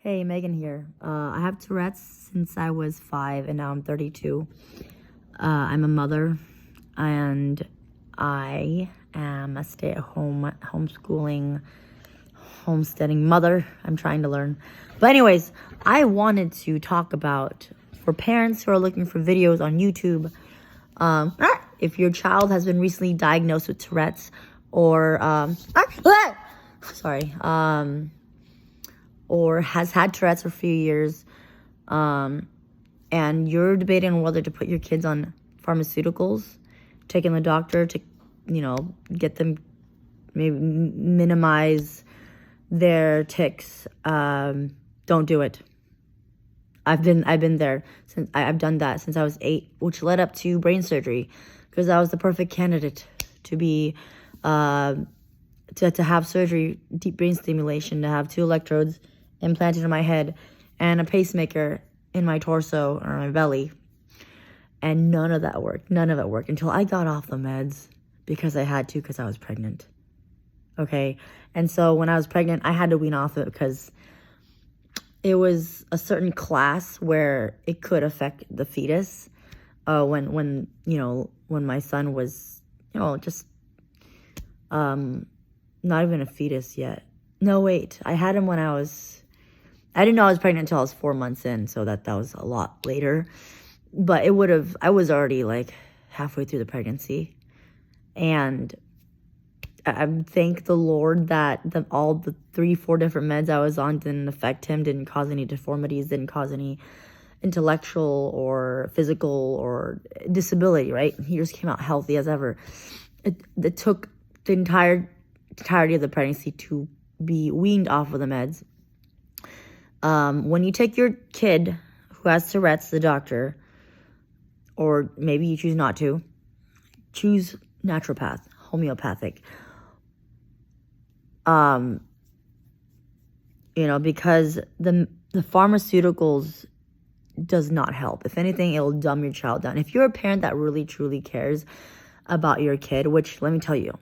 Hey, Megan here. I have Tourette's since I was 5 and now I'm 32. I'm a mother and I am a stay-at-home, homeschooling, homesteading mother. I'm trying to learn. But anyways, I wanted to talk about, for parents who are looking for videos on YouTube, if your child has been recently diagnosed with Tourette's or, or has had Tourette's for a few years, and you're debating on whether to put your kids on pharmaceuticals, taking the doctor to, get them, maybe minimize their tics, don't do it. I've been there since I've done that since I was 8, which led up to brain surgery, because I was the perfect candidate to be, to have surgery, deep brain stimulation, to have 2 electrodes implanted in my head and a pacemaker in my torso or my belly. And none of that worked. None of it worked until I got off the meds because I had to, because I was pregnant. Okay. And so when I was pregnant, I had to wean off it because it was a certain class where it could affect the fetus. When my son was, just, not even a fetus yet. No, wait. I had him when I didn't know I was pregnant until I was 4 months in, so that was a lot later. But I was already like halfway through the pregnancy. And I thank the Lord that all the 3-4 different meds I was on didn't affect him, didn't cause any deformities, didn't cause any intellectual or physical or disability, right? He just came out healthy as ever. It took the entirety of the pregnancy to be weaned off of the meds. When you take your kid who has Tourette's to the doctor, or maybe you choose not to, choose naturopath, homeopathic. Because the pharmaceuticals does not help. If anything, it'll dumb your child down. If you're a parent that really, truly cares about your kid, which, let me tell you,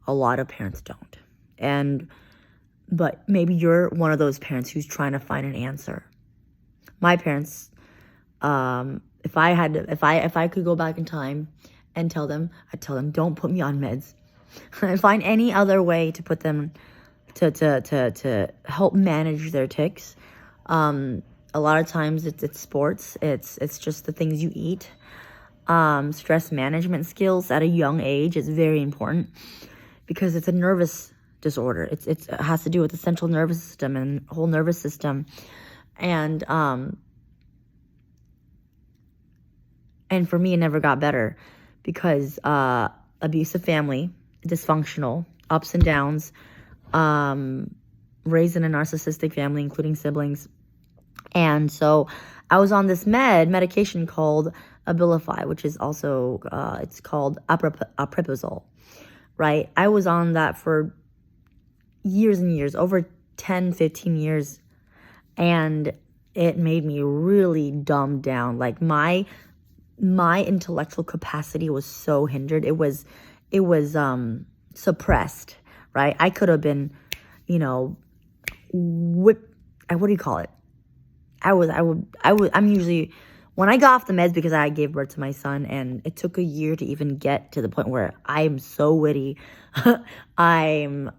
a lot of parents don't. But maybe you're one of those parents who's trying to find an answer. My parents, if I could go back in time and tell them, I'd tell them, don't put me on meds. I find any other way to put them to help manage their tics. A lot of times it's sports. It's just the things you eat. Stress management skills at a young age is very important because it's a nervous disorder. It has to do with the central nervous system and whole nervous system. And for me, it never got better because abusive family, dysfunctional, ups and downs, raised in a narcissistic family, including siblings. And so I was on this medication called Abilify, which is also, it's called apripazole, right? I was on that for years and years, over 10, 15 years. And it made me really dumbed down. Like my intellectual capacity was so hindered. It was suppressed, right? I could have been, whipped. What do you call it? I'm usually, when I got off the meds, because I gave birth to my son and it took a year to even get to the point where I'm so witty. I'm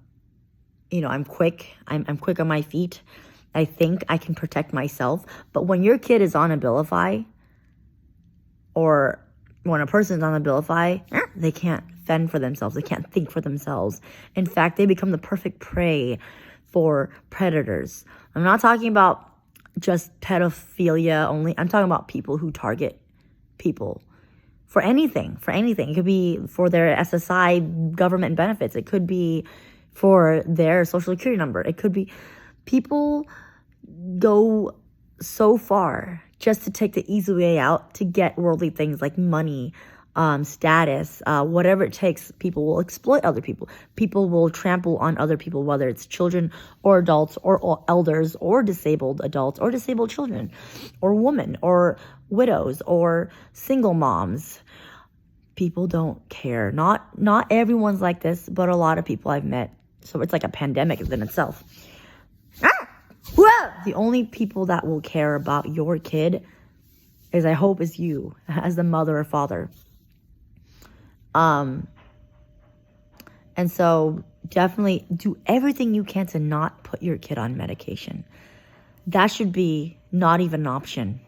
quick. I'm quick on my feet. I think I can protect myself. But when your kid is on Abilify, or when a person's on Abilify, they can't fend for themselves. They can't think for themselves. In fact, they become the perfect prey for predators. I'm not talking about just pedophilia only. I'm talking about people who target people for anything. It could be for their SSI government benefits. It could be for their social security number. It could be, people go so far just to take the easy way out to get worldly things like money, status, whatever it takes. People will exploit other people. People will trample on other people, whether it's children or adults or elders or disabled adults or disabled children or women or widows or single moms. People don't care. Not everyone's like this, but a lot of people I've met. So it's like a pandemic within itself. The only people that will care about your kid is, I hope, is you as the mother or father. And so definitely do everything you can to not put your kid on medication. That should be not even an option.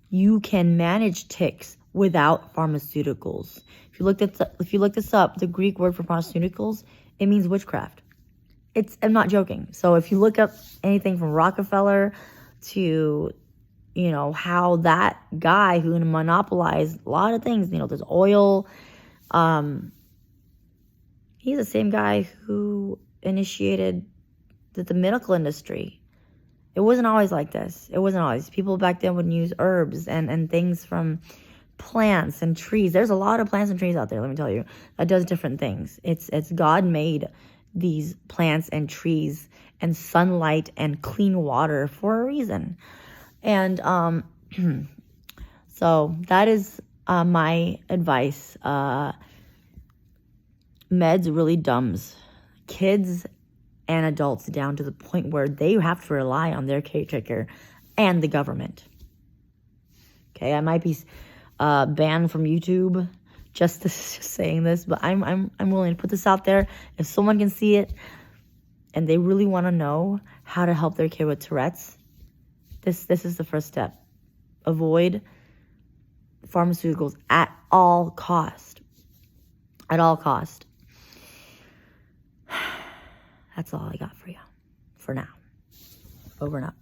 You can manage tics without pharmaceuticals. If you look this up, the Greek word for pharmaceuticals, it means witchcraft. I'm not joking. So if you look up anything from Rockefeller to, how that guy who monopolized a lot of things, there's oil. He's the same guy who initiated the medical industry. It wasn't always like this. It wasn't always. People back then would use herbs and things from plants and trees. There's a lot of plants and trees out there, let me tell you, that does different things. It's God made these plants and trees and sunlight and clean water for a reason. And so that is my advice. Meds really dumbs kids and adults down to the point where they have to rely on their caretaker and the government. Okay, I might be banned from YouTube just saying this, but I'm willing to put this out there. If someone can see it and they really want to know how to help their kid with Tourette's, this is the first step. Avoid pharmaceuticals at all cost. At all cost. That's all I got for you for now. Over and out.